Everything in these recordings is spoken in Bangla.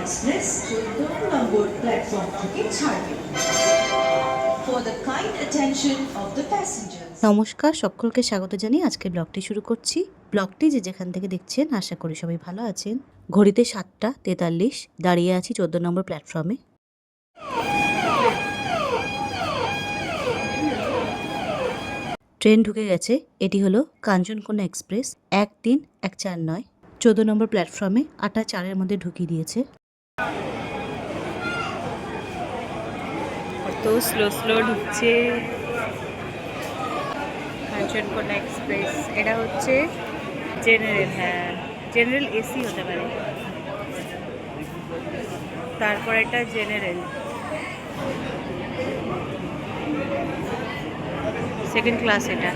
এক্সপ্রেস 14 নম্বর প্ল্যাটফর্ম থেকে ছাড়বে। For the kind attention of the passengers. নমস্কার, সকলকে স্বাগত জানিয়ে আজকের ব্লগটি শুরু করছি। ব্লগটি যেখান থেকে দেখছেন আশা করি সবাই ভালো আছেন। ঘড়িতে 7:43, দাঁড়িয়ে আছি 14 নম্বর প্ল্যাটফর্মে। ট্রেন ঢুকে গেছে। এটি হলো কাঞ্চনকন্যা এক্সপ্রেস 1314 14 নম্বর প্ল্যাটফর্মে 8:04 মধ্যে ঢুকিয়ে দিয়েছে। কত স্লো স্লো ঢুকছে কাঞ্চনকন্যা এক্সপ্রেস। এটা হচ্ছে জেনারেল, হ্যাঁ জেনারেল এসি হতে পারে। তারপর এটা জেনারেল, সেকেন্ড ক্লাস এটা।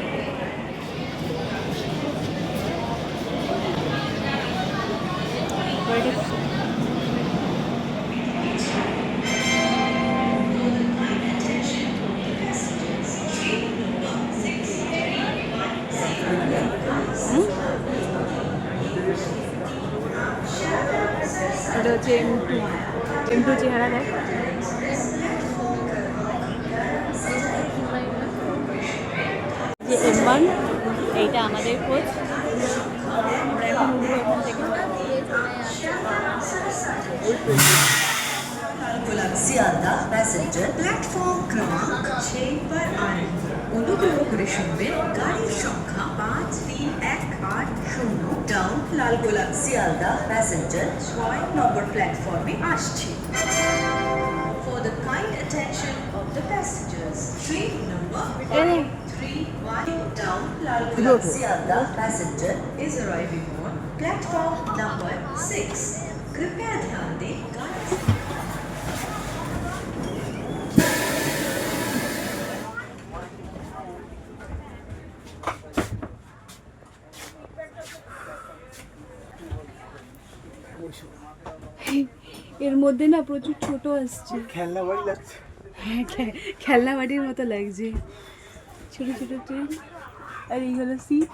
এটা হচ্ছে M2 চেহারা দেখ। যে M1, এইটা আমাদের কোচ। আমরা এখন উঠবো এখান থেকে। সিয়ালদা প্যাসেঞ্জার প্ল্যাটফর্ম ক্রমাঙ্ক 6 पर आए। অনুগ্রহ করে শুনবেন গাড়ির সংখ্যা 5318 ডাউন লালগোলা সিয়ালদা প্যাসেঞ্জার 6 নম্বর প্ল্যাটফর্মে আসছে। For the kind attention of the passengers, train number 531 down Lalgola Sialda passenger is arriving on platform number 6. कृपया ध्यान दें गाड़ी এর মধ্যে না প্রচুর ছোট আসছে, খেলনা বাড়ি লাগছে। হ্যাঁ খেলনা বাড়ির মতো লাগছে, ছোট ছোট ট্রেন। আর এই হলো সিট।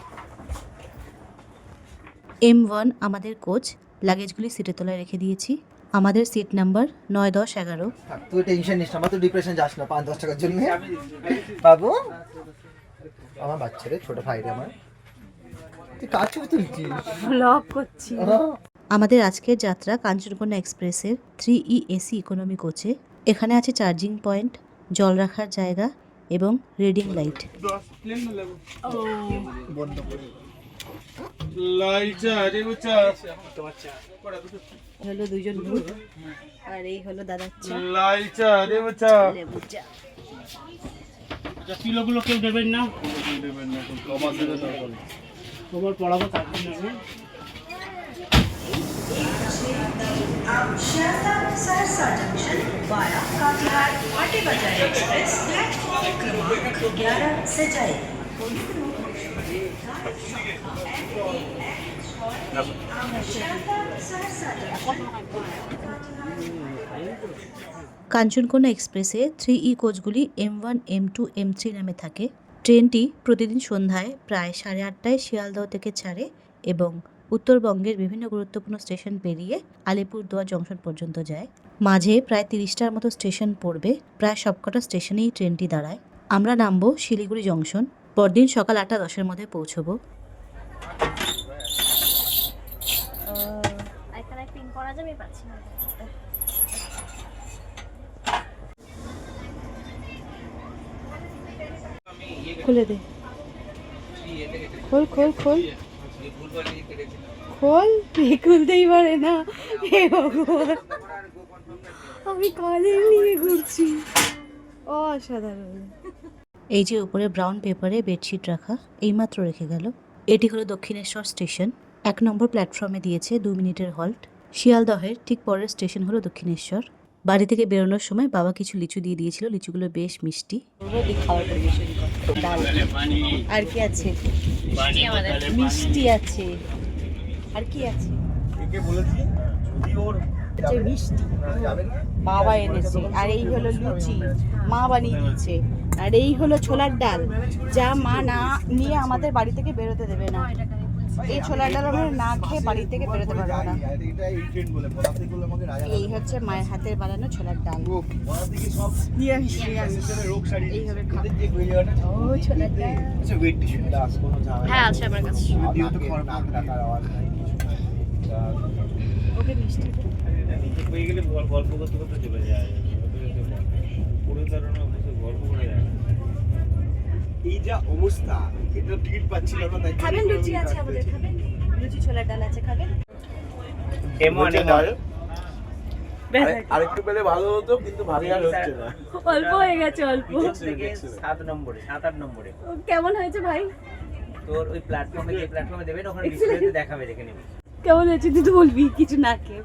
M1 আমাদের কোচ। লাগেজগুলি সিটের তলায় রেখে দিয়েছি। আমাদের সিট নাম্বার 9, 10, 11। তুই টেনশন নিস না, আমার তো ডিপ্রেশন যাস না 5-10 টাকার জন্য। বাবু আমার বাচ্চা রে, ছোট ভাই রে আমার, তুই কাজ ছবি তুলছিস, ব্লগ করছি। আমাদের আজকের যাত্রা কাঞ্চনকন্যা এক্সপ্রেসের 3E AC ইকোনমি কোচে। এখানে আছে চার্জিং পয়েন্ট, জল রাখার জায়গা এবং রিডিং লাইট। বন্ধ করে হলো দুজন ভূত, আর এই হলো দাদার চা। লেবু চা। কিলোগুলো কেউ দেবেন না, তোমার পড়াবো তারপর নেবে। Sialda Saharsa Junction via Katihar Pate Bazaar Express platform क्रमांक 11 से जाएगी। কাঞ্চনকন্যা এক্সপ্রেসে 3E কোচগুলি M1, M2, M3 নামে থাকে। ট্রেনটি প্রতিদিন সন্ধ্যায় প্রায় 8:30টায় শিয়ালদহ থেকে ছাড়ে এবং উত্তরবঙ্গের বিভিন্ন গুরুত্বপূর্ণ স্টেশন পেরিয়ে আলিপুরদুয়ার জংশন পর্যন্ত যায়। মাঝে প্রায় 30টার মতো স্টেশন পড়বে। প্রায় সবকটা স্টেশনেই ট্রেনটি দাঁড়ায়। আমরা নামবো শিলিগুড়ি জংশন। পরদিন সকাল 8:10-এর মধ্যে পৌঁছবো। খুলে দে, খোল খোল খোল খোল। খুলতেই পারে না, হে ভগবান, আমি কাদের নিয়ে ঘুরছি। অসাধারণ। এই যে উপরে ব্রাউন পেপারে বেডশিট রাখা, এইমাত্র রেখে গেল। এটি হলো দক্ষিণেশ্বর স্টেশন। 1 নম্বর প্ল্যাটফর্মে দিয়েছে 2 মিনিটের হল্ট। শিয়ালদহের ঠিক পরের স্টেশন হলো দক্ষিণেশ্বর। বাড়ি থেকে বেরোনোর সময় বাবা কিছু লিচু দিয়ে দিয়েছিল, লিচুগুলো বেশ মিষ্টি। খাবার পরিবেশন কর। ডাল আর কি আছে? মিষ্টি আছে, আর কি আছে? হচ্ছে মিষ্টি বাবা এনেছে, আর এই হলো লুচি মা বানিয়ে দিচ্ছে, আর এই হলো ছোলার ডাল যা মা না নিয়ে আমাদের বাড়ি থেকে বেরোতে দেবে না। এই ছোলার ডাল আমরা না খেয়ে বাড়ি থেকে বেরোতে পারবো না। এই হচ্ছে মায়ের হাতের বানানো ছোলার ডাল। নিরামিষ নিরামিষ এইভাবে খাবো। ও ছোলার ডাল, হ্যাঁ আছে আমার কাছে। ওকে মিষ্টি গল্প করতে করতে চলে যায়, পুরো কারণে গল্প করে যায়। এই যা অবস্থা, এটা টিকিট পাচ্ছিলাম না, তাই খাবেন? লুচি আছে আমাদের, খাবেন? লুচি ছোলার ডাল আছে, খাবেন? আরেকটু পেলে ভালো হতো, কিন্তু ভালো আর হচ্ছে না। অল্প হয়ে গেছে, অল্প। 7 নম্বরে 7-8 নম্বরে কেমন হয়েছে ভাই? তোর ওই প্ল্যাটফর্মে যে প্ল্যাটফর্মে দেবেন ওখানে ডিসপ্লেতে দেখাবে, দেখে নিবি। কেমন হয়েছে তুই তো বলবি, কিছু না খেয়ে।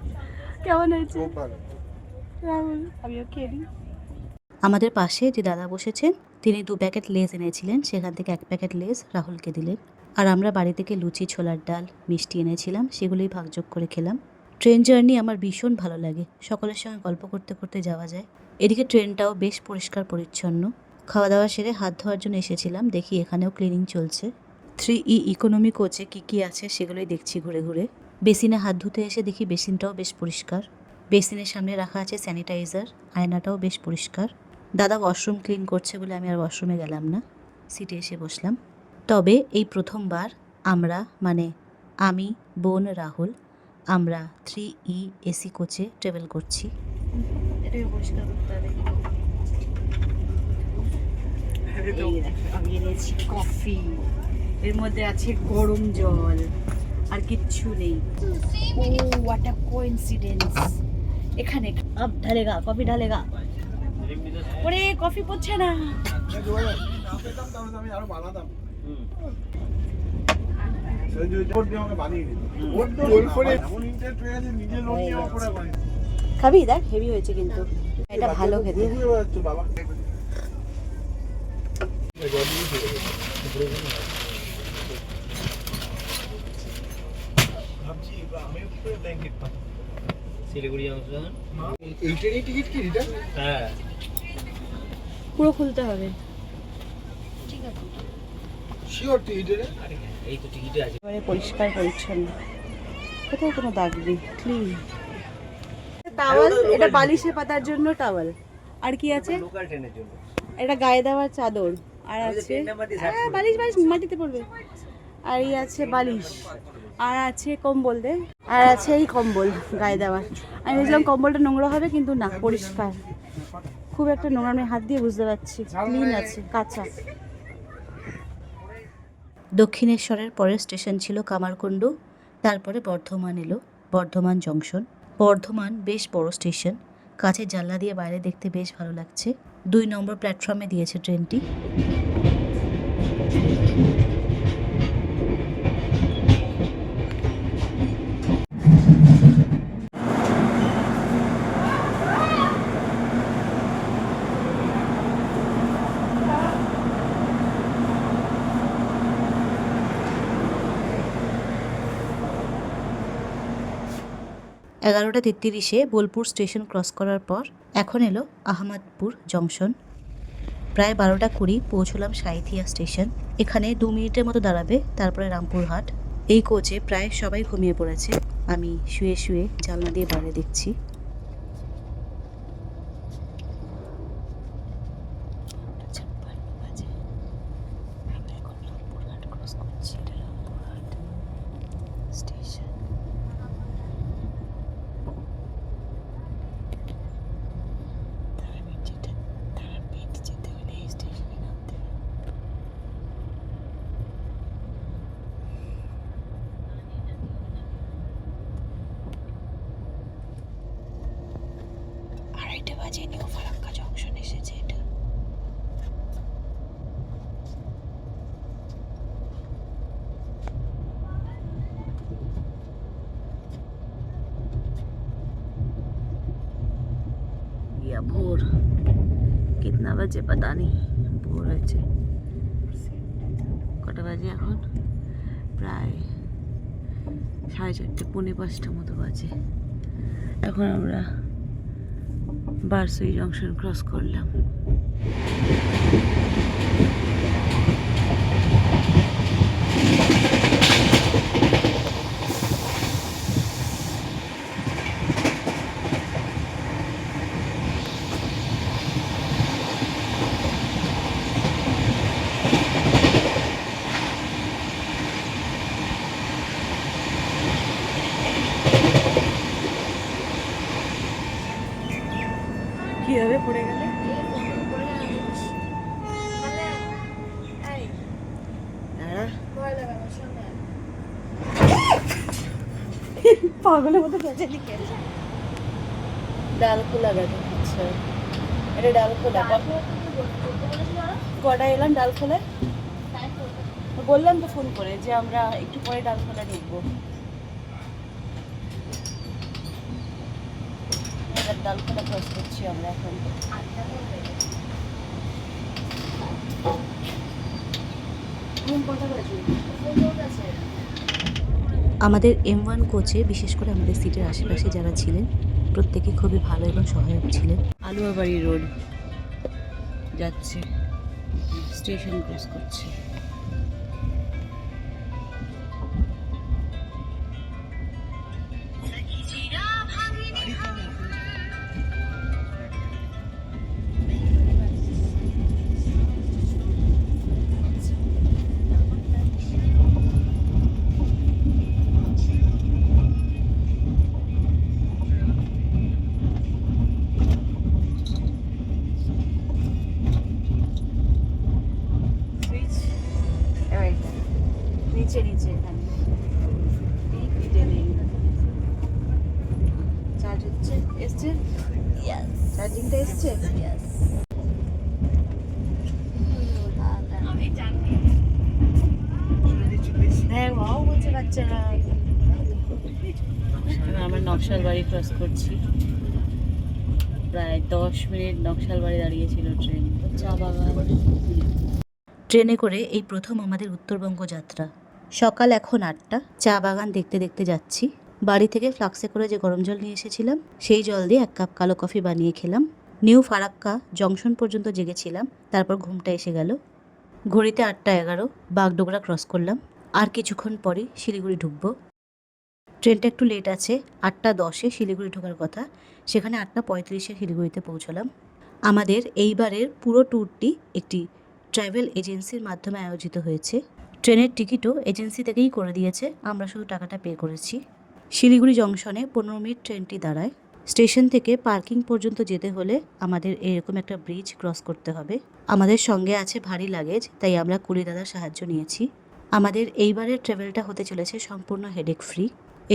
কেমন হয়েছে? রাহুল, আমিও খেয়ে নিই। আমাদের পাশে যে দাদা বসেছেন তিনি 2 প্যাকেট লেজ এনেছিলেন, সেখান থেকে 1 প্যাকেট লেজ রাহুলকে দিলেন। আর আমরা বাড়ি থেকে লুচি, ছোলার ডাল, মিষ্টি এনেছিলাম, সেগুলোই ভাগযোগ করে খেলাম। ট্রেন জার্নি আমার ভীষণ ভালো লাগে, সকলের সঙ্গে গল্প করতে করতে যাওয়া যায়। এদিকে ট্রেনটাও বেশ পরিষ্কার পরিচ্ছন্ন। খাওয়া দাওয়া সেরে হাত ধোয়ার জন্য এসেছিলাম, দেখি এখানেও ক্লিনিং চলছে। 3E ইকোনমি কোচে কী আছে সেগুলোই দেখছি ঘুরে ঘুরে। বেসিনে হাত ধুতে এসে দেখি বেসিনটাও বেশ পরিষ্কার। বেসিনের সামনে রাখা আছে স্যানিটাইজার, আয়নাটাও বেশ পরিষ্কার। দাদা ওয়াশরুম ক্লিন করছে বলে আমি আর ওয়াশরুমে গেলাম না, সিটে এসে বসলাম। তবে এই প্রথমবার আমরা, মানে আমি, বোন, রাহুল, আমরা 3E এসি কোচে ট্রাভেল করছি। এটাকে পরিষ্কার করতে হবে। এই দেখো, আমি এনেছি কফি, এর মধ্যে আছে গরম জল, আর কিচ্ছু নেই। ও হোয়াট আ কোইন্সিডেন্স! এখানে আব ঢালেগা, কফি ঢালেগা। ওরে কফি পড়ছে না। আমি আরো বানাতাম। খাবি? দেখ হেভি হয়েছে কিন্তু, এটা ভালো খেতে। শিলিগুড়ি জংশন। এই ট্রেনের টিকিট কি রিটার্ন? হ্যাঁ, পুরো খুলতে হবে। শিওর টিকিটের? এই তো টিকিটে আছে। এবারে পরিষ্কার পরিচ্ছন্ন, কোথাও কোনো দাগ নেই, ক্লিন। টাওয়াল, এটা বালিশে পাতার জন্য টাওয়াল। আর কি আছে? লোকাল ট্রেনের জন্য। এটা গায়ে দেওয়ার চাদর। আর আছে ট্রেন নাম্বার দিয়ে search করবি। বালিশ, বালিশ মাটিতে পড়বে। আর এই আছে বালিশ, আর আছে কম্বল দে, আর আছে এই কম্বল গায়ে দেওয়ার। আমি ভেবেছিলাম কম্বলটা নোংরা হবে, কিন্তু না, পরিষ্কার। খুব একটা নোংরা, আমি হাত দিয়ে বুঝতে পারছি, ক্লিন আছে, কাঁচা। দক্ষিণেশ্বরের পরের স্টেশন ছিল কামারকুণ্ডু, তারপরে বর্ধমান এলো, বর্ধমান জংশন। বর্ধমান বেশ বড় স্টেশন, কাছে জানলা দিয়ে বাইরে দেখতে বেশ ভালো লাগছে। 2 নম্বর প্ল্যাটফর্মে দিয়েছে ট্রেনটি। এগারোটা 33-এ বোলপুর স্টেশন ক্রস করার পর এখন এলো আহমদপুর জংশন। প্রায় 12টা 20 পৌঁছলাম সাঁইথিয়া স্টেশন। এখানে 2 মিনিটের মতো দাঁড়াবে, তারপরে রামপুরহাট। এই কোচে প্রায় সবাই ঘুমিয়ে পড়েছে, আমি শুয়ে শুয়ে জানলা দিয়ে বাইরে দেখছি। या भोर कितना बजे पता नहीं, ভোর হয়েছে। কটা বাজে এখন? প্রায় 4:30, 4:45 মতো বাজে। এখন আমরা বারসুই জংশন ক্রস করলাম। কি হবে পড়ে গেলে? পাগলের মতো বেঁচে খেয়েছে। ডাল খোলা গেছে। আচ্ছা, এটা ডাল খোলা। কটা এলাম ডাল খোলা? বললাম তো ফোন করে যে আমরা একটু পরে ডাল খোলা ঢুকবো। এবার ডাল খোলা ক্রস করছি আমরা এখন। আমাদের M1 কোচে বিশেষ করে আমাদের সিটের আশেপাশে যারা ছিলেন প্রত্যেকে খুবই ভালো এবং সহায়ক ছিলেন। আলুয়াবাড়ি রোড যাচ্ছে, স্টেশন ক্রস করছে। নিচে নিচে এখানে চার্জ হচ্ছে, এসছে, চার্জিংটা এসছে। হ্যাঁ, ওয়াও বলছে বাচ্চারা। আমরা নকশাল বাড়ি ক্রস করছি। প্রায় 10 মিনিট নকশাল বাড়ি দাঁড়িয়েছিল ট্রেন। চা বাগান। ট্রেনে করে এই প্রথম আমাদের উত্তরবঙ্গ যাত্রা। সকাল এখন 8টা। চা বাগান দেখতে দেখতে যাচ্ছি। বাড়ি থেকে ফ্লাক্সে করে যে গরম জল নিয়ে এসেছিলাম সেই জল দিয়ে 1 কাপ কালো কফি বানিয়ে খেলাম। নিউ ফারাক্কা জংশন পর্যন্ত জেগেছিলাম, তারপর ঘুমটা এসে গেল। ঘড়িতে 8টা 11, বাগডোগরা ক্রস করলাম। আর কিছুক্ষণ পরই শিলিগুড়ি ঢুকবো। ট্রেনটা একটু লেট আছে, 8টা 10-এ শিলিগুড়ি ঢোকার কথা, সেখানে 8টা 35-এ শিলিগুড়িতে পৌঁছলাম। আমাদের এইবারের পুরো ট্যুরটি একটি ট্রাভেল এজেন্সির মাধ্যমে আয়োজিত হয়েছে। ট্রেনের টিকিটও এজেন্সি থেকেই করে দিয়েছে, আমরা শুধু টাকাটা পে করেছি। শিলিগুড়ি জংশনে 15 মিনিট ট্রেনটি দাঁড়ায়। স্টেশন থেকে পার্কিং পর্যন্ত যেতে হলে আমাদের এরকম একটা ব্রিজ ক্রস করতে হবে। আমাদের সঙ্গে আছে ভারী লাগেজ, তাই আমরা কুলি দাদার সাহায্য নিয়েছি। আমাদের এইবারের ট্রাভেলটা হতে চলেছে সম্পূর্ণ হেডেক ফ্রি।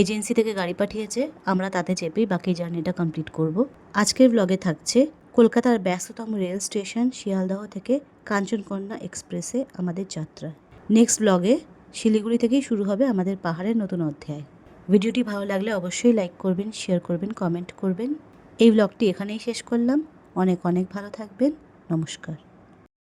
এজেন্সি থেকে গাড়ি পাঠিয়েছে, আমরা তাতে চেপেই বাকি জার্নিটা কমপ্লিট করব। আজকের ব্লগে থাকছে কলকাতার ব্যস্ততম রেল স্টেশন শিয়ালদহ থেকে কাঞ্চনকন্যা এক্সপ্রেসে আমাদের যাত্রা। নেক্সট ব্লগে শিলিগুড়ি থেকেই শুরু হবে আমাদের পাহাড়ের নতুন অধ্যায়। ভিডিওটি ভালো লাগলে অবশ্যই লাইক করবেন, শেয়ার করবেন, কমেন্ট করবেন। এই ব্লগটি এখানেই শেষ করলাম। অনেক অনেক ভালো থাকবেন। নমস্কার।